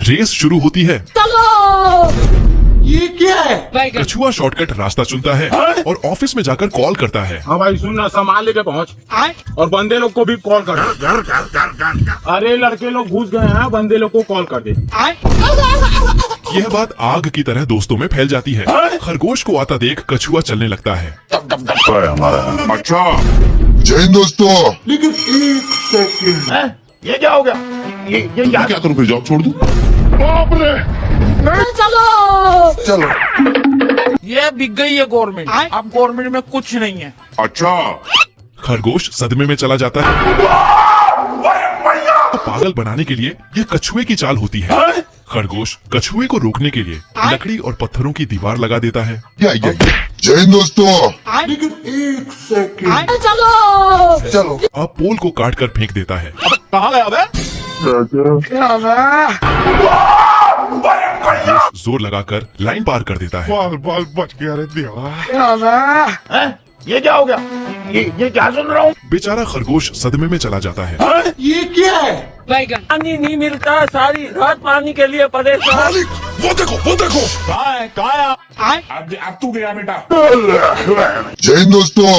Race शुरू होती है। चलो ये क्या है? कछुआ शॉर्टकट रास्ता चुनता है और ऑफिस में जाकर कॉल करता है। हाँ भाई सुन ना, सामान लेके पहुँच और बंदे लोग को भी कॉल कर। अरे लड़के लोग घुस गए हैं, बंदे लोग को कॉल कर दे। यह बात आग की तरह दोस्तों में फैल जाती है। खरगोश को आता देख कछुआ चलने लगता है। अच्छा जय हिंद दोस्तों। लेकिन एक सेकंड, ये क्या हो गया? ये क्या? क्या करूँ, फिर जॉब छोड़ दूँ? चलो चलो ये बिक गई है गवर्नमेंट। अब गवर्नमेंट में कुछ नहीं है। अच्छा खरगोश सदमे में चला जाता है। पागल बनाने के लिए यह कछुए की चाल होती है। खरगोश कछुए को रोकने के लिए लकड़ी और पत्थरों की दीवार लगा देता है। या जय हिंद दोस्तों। लेकिन एक सेकंड, चलो चलो अब पोल को काट कर फेंक देता है। कहाँ गया बे? खरगोश जोर लगाकर लाइन पार कर देता है। बाल बच गया रे देवा। ये क्या हो गया? ये क्या सुन रहा हूँ? बेचारा खरगोश सदमे में चला जाता है। ये क्या है? पानी नहीं मिलता, सारी रात पानी के लिए परेशान। मालिक वो देखो अब तू गया बेटा। जय हिंद दोस्तों।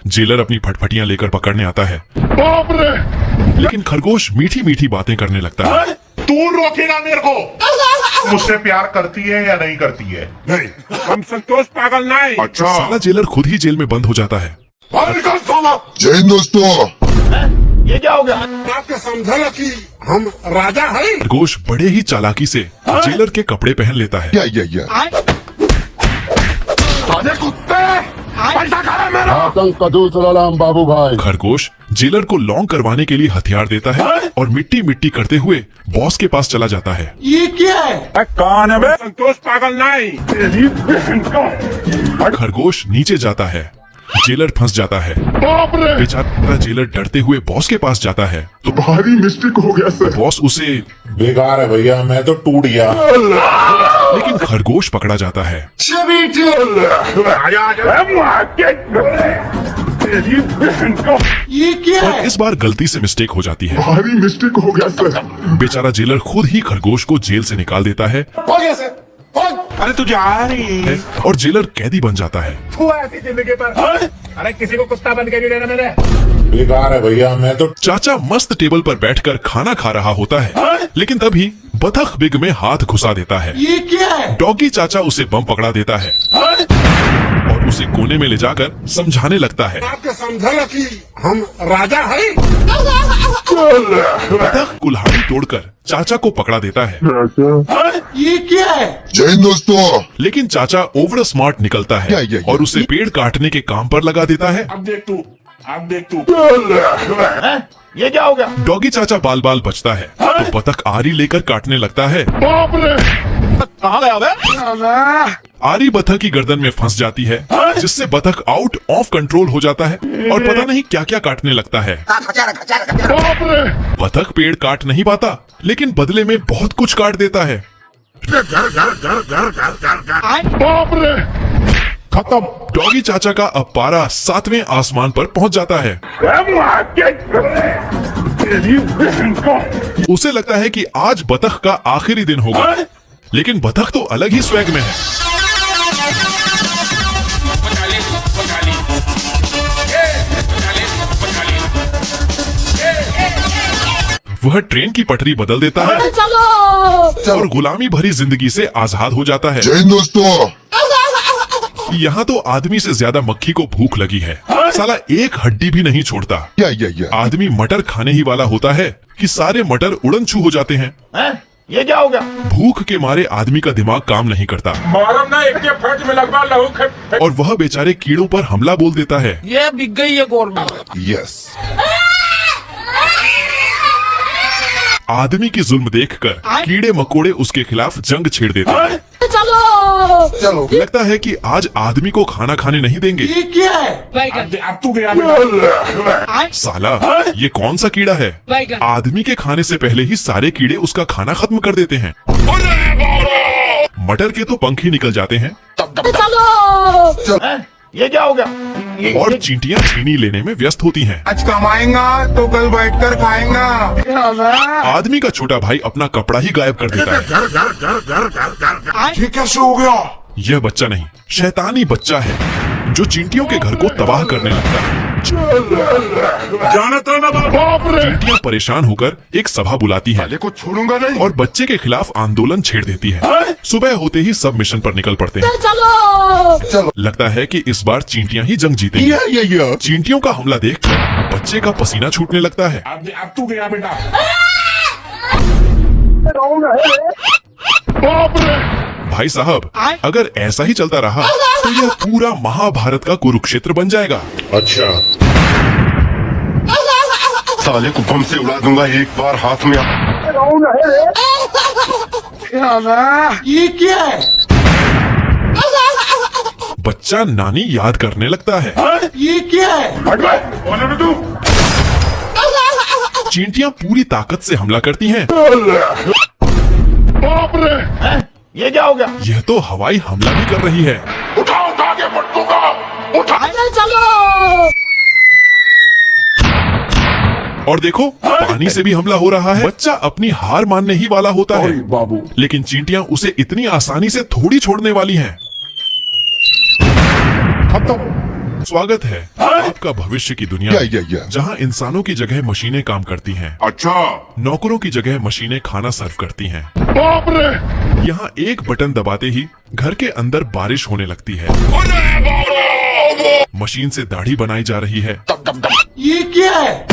जेलर अपनी फटफटियां लेकर पकड़ने आता है, बाप रे। लेकिन खरगोश मीठी मीठी बातें करने लगता है। तू रोकेगा मेरे को? मुझसे प्यार करती है या नहीं करती है? नहीं। हम संतोष पागल नहीं। अच्छा साला जेलर खुद ही जेल में बंद हो जाता है। जय हिंद दोस्तों। ये क्या हो गया? आपके समझा कि हम राजा हैं? खरगोश बड़े ही चालाकी से जेलर के कपड़े पहन लेता है। या अरे कुत्ते, पैसा खा रहा मेरा। आतंक का दूसरा नाम बाबू भाई। खरगोश जेलर को लॉन्ग करवाने के लिए हथियार देता है और मिट्टी मिट्टी करते हुए बॉस के पास चला जाता है। ये क्या है? कौन है बे? संतोष पागल नहीं। खरगोश नीचे जाता है, जेलर फंस जाता है। बाप रे, बेचारा जेलर डरते हुए बॉस के पास जाता है तो भारी मिस्टेक हो गया सर। बॉस उसे, बेकार है भैया, मैं तो टूट गया। लेकिन खरगोश पकड़ा जाता है। ये क्या पर है? इस बार गलती से मिस्टेक हो जाती है। भारी मिस्टेक हो गया सर। बेचारा जेलर खुद ही खरगोश को जेल से निकाल देता है हो गया सर। अरे तू जा रही है। और जेलर कैदी बन जाता है। तू ऐसी जिंदगी पर, अरे किसी को कुत्ता बंद कर देना मैंने। बेकार है भैया, मैं तो चाचा मस्त टेबल पर बैठकर खाना खा रहा होता है, लेकिन तभी बतख बिग में हाथ घुसा देता है। ये क्या है? डॉगी चाचा उसे बम पकड़ा देता है और उसे कोने में ले जाकर समझाने लगता है। आपके समझा कि हम राजा हैं? बतख कुल्हाड़ी तोड़कर चाचा को पकड़ा देता है, ये क्या है? जय हिंद दोस्तों। लेकिन चाचा ओवर स्मार्ट निकलता है या। और उसे पेड़ काटने के काम पर लगा देता है। अब देख तू। ये क्या हो गया? डॉगी चाचा बाल बाल बचता है तो बतख आरी लेकर काटने लगता है। बाप रे, कहाँ गया बे? आरी बतख की गर्दन में फंस जाती है, जिससे बतख आउट ऑफ कंट्रोल हो जाता है और पता नहीं क्या क्या काटने लगता है। बाप रे। बतख पेड़ काट नहीं पाता, लेकिन बदले में बहुत कुछ काट देता है। बाप रे, खत्म। डॉगी चाचा का अब पारा 7वें आसमान पर पहुंच जाता है। उसे लगता है कि आज बतख का आखिरी दिन होगा, लेकिन बतख तो अलग ही स्वैग में है। वह ट्रेन की पटरी बदल देता है चलो और गुलामी भरी जिंदगी से आजाद हो जाता है। जय हिंद दोस्तों। यहाँ तो आदमी से ज्यादा मक्खी को भूख लगी है। साला एक हड्डी भी नहीं छोड़ता। या आदमी मटर खाने ही वाला होता है कि सारे मटर उड़न छू हो जाते हैं। ये क्या हो गया? भूख के मारे आदमी का दिमाग काम नहीं करता मारम ना, एक के फट में लगवा लहू और वह बेचारे कीड़ों पर हमला बोल देता है। ये बिक गई है गवर्नमेंट। यस। आदमी की जुल्म देखकर कीड़े मकोड़े उसके खिलाफ जंग छेड़ देते हैं। चलो लगता है कि आज आदमी को खाना खाने नहीं देंगे। ये क्या है? अब तू गया बेटा। साला ये कौन सा कीड़ा है? आदमी के खाने से पहले ही सारे कीड़े उसका खाना खत्म कर देते हैं। मटर के तो पंख ही निकल जाते हैं। चलो ये क्या हो गया? और चींटियां चीनी लेने में व्यस्त होती हैं। आज कमाएगा तो कल बैठकर खाएगा। आदमी का छोटा भाई अपना कपड़ा ही गायब कर देता है। ये कैसे हो गया? यह बच्चा नहीं, शैतानी बच्चा है जो चींटियों के घर को तबाह करने लगता है। जानता ना बाप रे। चींटियां परेशान होकर एक सभा बुलाती हैं को छोड़ूंगा नहीं। और बच्चे के खिलाफ आंदोलन छेड़ देती है। सुबह होते ही सब मिशन पर निकल पड़ते हैं। चलो लगता है कि इस बार चींटियां ही जंग जीतेंगी। ये चींटियों का हमला देखकर बच्चे का पसीना छूटने लगता है। अब तू गया बेटा। बाप रे। भाई साहब, अगर ऐसा ही चलता रहा तो यह पूरा महाभारत का कुरुक्षेत्र बन जाएगा। अच्छा, साले को बम से उड़ा दूंगा एक बार हाथ में। ये क्या है? बच्चा नानी याद करने लगता है। ये क्या है? कौन है तू? चींटियां पूरी ताकत से हमला करती हैं। बाप रे। ये क्या हो गया? यह तो हवाई हमला भी कर रही है। उठा के मत दूंगा। उठा। चलो और देखो, पानी से भी हमला हो रहा है। बच्चा अपनी हार मानने ही वाला होता है, बाबू। लेकिन चींटियां उसे इतनी आसानी से थोड़ी छोड़ने वाली हैं। स्वागत है आपका भविष्य की दुनिया में, या। जहां इंसानों की जगह मशीनें काम करती हैं। अच्छा। नौकरों की जगह मशीनें खाना सर्व करती हैं। बाप रे। यहाँ एक बटन दबाते ही घर के अंदर बारिश होने लगती है। मशीन से दाढ़ी बनाई जा रही है। ये क्या है?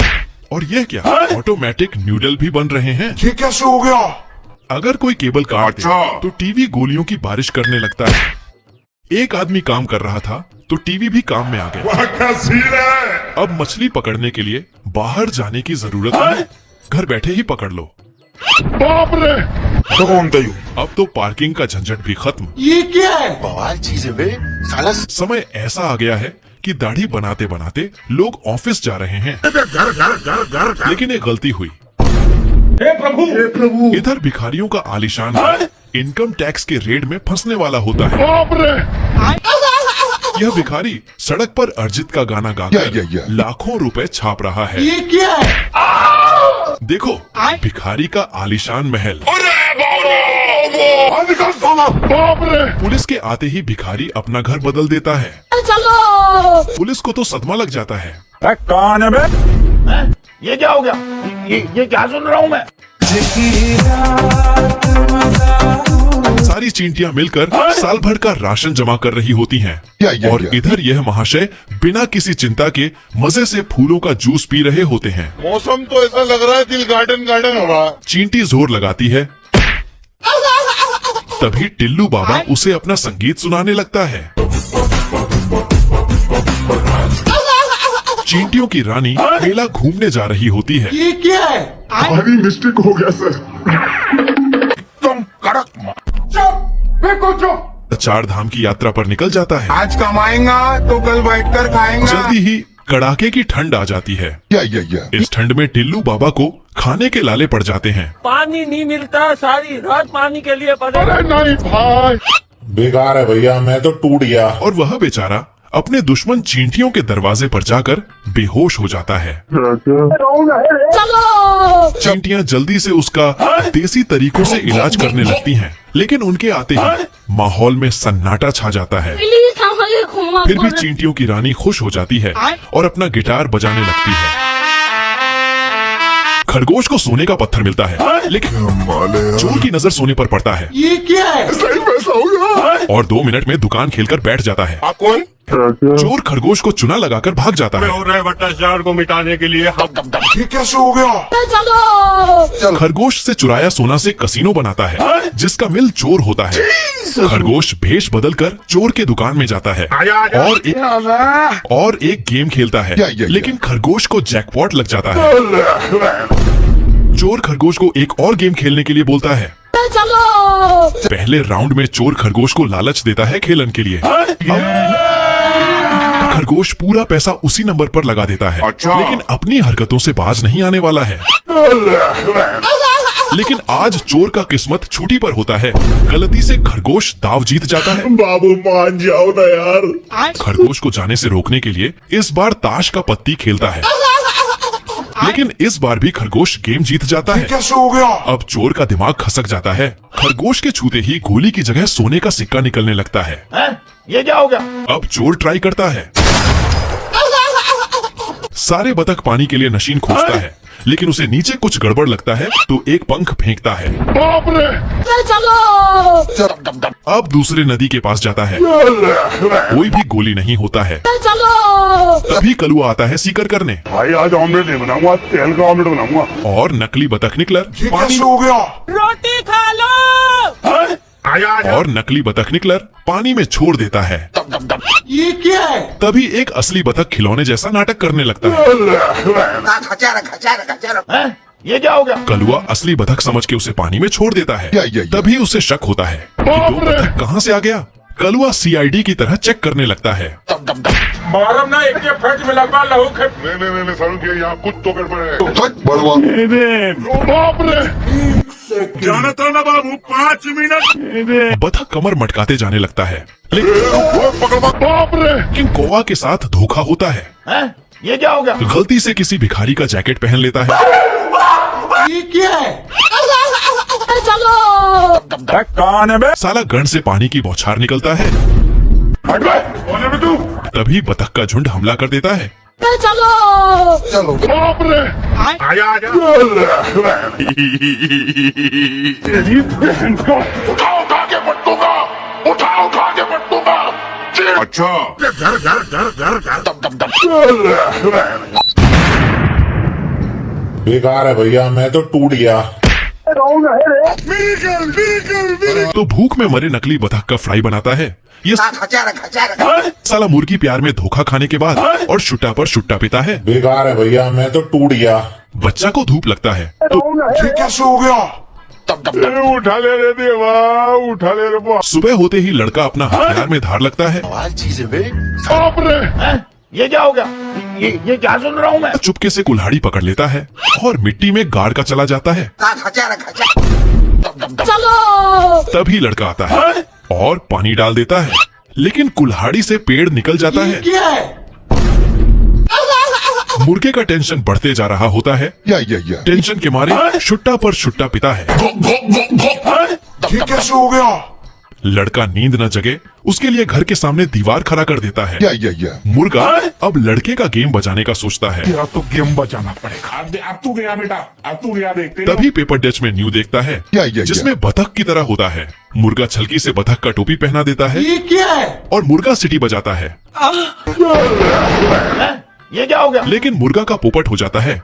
और यह क्या, ऑटोमेटिक न्यूडल भी बन रहे हैं। ये कैसे हो गया? अगर कोई केबल काट दे अच्छा। तो टीवी गोलियों की बारिश करने लगता है। एक आदमी काम कर रहा था तो टीवी भी काम में आ गया। वह क्या सीन है? अब मछली पकड़ने के लिए बाहर जाने की जरूरत नहीं, घर बैठे ही पकड़ लो। बाप रे। तो कौन था यू? अब तो पार्किंग का झंझट भी खत्म। ये क्या है? बवाल चीजें बे साला। समय ऐसा आ गया है कि दाढ़ी बनाते बनाते लोग ऑफिस जा रहे हैं। लेकिन एक गलती हुई। हे प्रभु। इधर भिखारियों का आलीशान घर इनकम टैक्स के रेड में फंसने वाला होता है। बाप रे। यह भिखारी सड़क पर अर्जित का गाना गाकर या। लाखों रुपए छाप रहा है। ये क्या है? देखो, भिखारी का आलीशान महल। बाप रे। पुलिस के आते ही भिखारी अपना घर बदल देता है। चलो पुलिस को तो सदमा लग जाता है। कौन है बे? ये क्या हो गया? ये क्या सुन रहा हूँ मैं? सारी चींटियां मिलकर साल भर का राशन जमा कर रही होती हैं। या। और इधर यह महाशय बिना किसी चिंता के मजे से फूलों का जूस पी रहे होते हैं। मौसम तो ऐसा लग रहा है दिल गार्डन हो रहा है। चींटी जोर लगाती है, तभी टिल्लू बाबा उसे अपना संगीत सुनाने लगता है। चींटियों की रानी मेला घूमने जा रही होती है। ये क्या है? भारी मिस्टेक हो गया सर। तुम कड़क चुप। बिल्कुल चुप। चार धाम की यात्रा पर निकल जाता है। आज कमाएगा तो कल बैठकर खाएगा। जल्दी ही कड़ाके की ठंड आ जाती है। या। इस ठंड में टिल्लू बाबा को खाने के लाले पड़ जाते हैं। पानी नहीं मिलता, सारी रात पानी के लिए पड़े। अरे नहीं भाई। बेकार है भैया, मैं तो टूट गया। और वह बेचारा अपने दुश्मन चींटियों के दरवाजे पर जाकर बेहोश हो जाता है। चलो चींटियां जल्दी से उसका देसी तरीकों से इलाज करने लगती हैं, लेकिन उनके आते ही माहौल में सन्नाटा छा जाता है। प्लीज हमारे घुमा फिर भी चींटियों की रानी खुश हो जाती है और अपना गिटार बजाने लगती है। खरगोश को सोने का पत्थर मिलता है, लेकिन चोर की नजर सोने पर पड़ता है ये क्या है? सही पैसा हो गया। और 2 मिनट में दुकान खेलकर बैठ जाता है। आप कौन? चोर खरगोश को चुना लगाकर भाग जाता है। रहे भट्टाचार्य को मिटाने के लिए ये कैसे हो गया? चलो खरगोश से चुराया सोना से कसीनो बनाता है, जिसका मिल चोर होता है। खरगोश भेष बदलकर चोर के दुकान में जाता है आजा। और एक गेम खेलता है, या। लेकिन खरगोश को जैकपॉट लग जाता है। चोर खरगोश को एक और गेम खेलने के लिए बोलता है। चलो पहले राउंड में चोर खरगोश को लालच देता है खेलन के लिए। खरगोश पूरा पैसा उसी नंबर पर लगा देता है, अच्छा। लेकिन अपनी हरकतों से बाज नहीं आने वाला है। लेकिन आज चोर का किस्मत छुट्टी पर होता है। गलती से खरगोश दाव जीत जाता है। बाबू मान जाओ ना यार। खरगोश को जाने से रोकने के लिए इस बार ताश का पत्ती खेलता है, लेकिन इस बार भी खरगोश गेम जीत जाता है। कैसे हो गया? अब चोर का दिमाग खसक जाता है। खरगोश के छूते ही गोली की जगह सोने का सिक्का निकलने लगता है। ये क्या हो गया? अब चोर ट्राई करता है। सारे बतख पानी के लिए नशीन खोजता है, लेकिन उसे नीचे कुछ गड़बड़ लगता है तो एक पंख फेंकता है। बाप रे। चलो अब दूसरे नदी के पास जाता है, कोई भी गोली नहीं होता है। चलो तभी कलुआ आता है सीकर करने, भाई आज ऑमलेट नहीं बनाऊंगा, आज तेल का ऑमलेट बनाऊंगा। और नकली बतख निकलर कैसे हो गया? रोटी खा लो। और नकली बतख निकलर पानी में छोड़ देता है। ये क्या है? तभी एक असली बतख खिलौने जैसा नाटक करने लगता है। ये क्या हो गया? कलुआ असली बतख समझ के उसे पानी में छोड़ देता है। या। तभी उसे शक होता है कि दो बतख कहाँ से आ गया। कलुआ सीआईडी की तरह चेक करने लगता है। मारम ना एक फट में लगवा लहू खे। नहीं समझ गया, यहाँ कुछ तो गड़बड़ है। बड़वा। बाप रे। जाना था ना बाबू, 5 मिनट। बतख कमर मटकाते जाने लगता है, लेकिन बाप रे। कौवा के साथ धोखा होता है। ये क्या हो गया? गलती से किसी भिखारी का जैकेट पहन लेता है। ये क्या है? चलो कौन है बे? साला गन से पानी की बौछार निकलता है। हट बे। बोले बे तू। तभी बतख का झुंड हमला कर देता है। चलो बाप रे। आया तेरी बहन को उठा के पटूंगा। उठा के पटूंगा। अच्छा। बेकार है भैया, मैं तो टूट गया। तो भूख में मरे नकली बतख का फ्राई बनाता है। ये साला मुर्गी प्यार में धोखा खाने के बाद और शुट्टा पर शुट्टा पिता है। बेकार है भैया, मैं तो टूट गया। बच्चा को धूप लगता है तो ये कैसे हो गया? उठा ले रे देवा, उठा ले रे बा। सुबह होते ही लड़का अपना हथियार में धार लगता है। बाप रे। ये क्या हो गया? ये क्या सुन रहा हूँ मैं? चुपके से कुल्हाड़ी पकड़ लेता है और मिट्टी में गाड़ का चला जाता है। चलो तभी लड़का आता है और पानी डाल देता है, लेकिन कुल्हाड़ी से पेड़ निकल जाता है। क्या है? मुर्गे का टेंशन बढ़ते जा रहा होता है। या। टेंशन के मारे शुट्टा पर शुट्टा पिता है। ये कैसे हो गया? लड़का नींद न जगे उसके लिए घर के सामने दीवार खड़ा कर देता है। या। मुर्गा अब लड़के का गेम बचाने का सोचता है। तेरा तो गेम बचाना पड़ेगा। अब तू गया बेटा, अब तू गया। देखते तभी पेपर डच में न्यू देखता है या। जिसमें बतख की तरह होता है। मुर्गा छलकी से बतख का टोपी पहना देता है ये क्या है? और मुर्गा सीटी बजाता है, ये क्या हो गया? लेकिन मुर्गा का पोपट हो जाता है।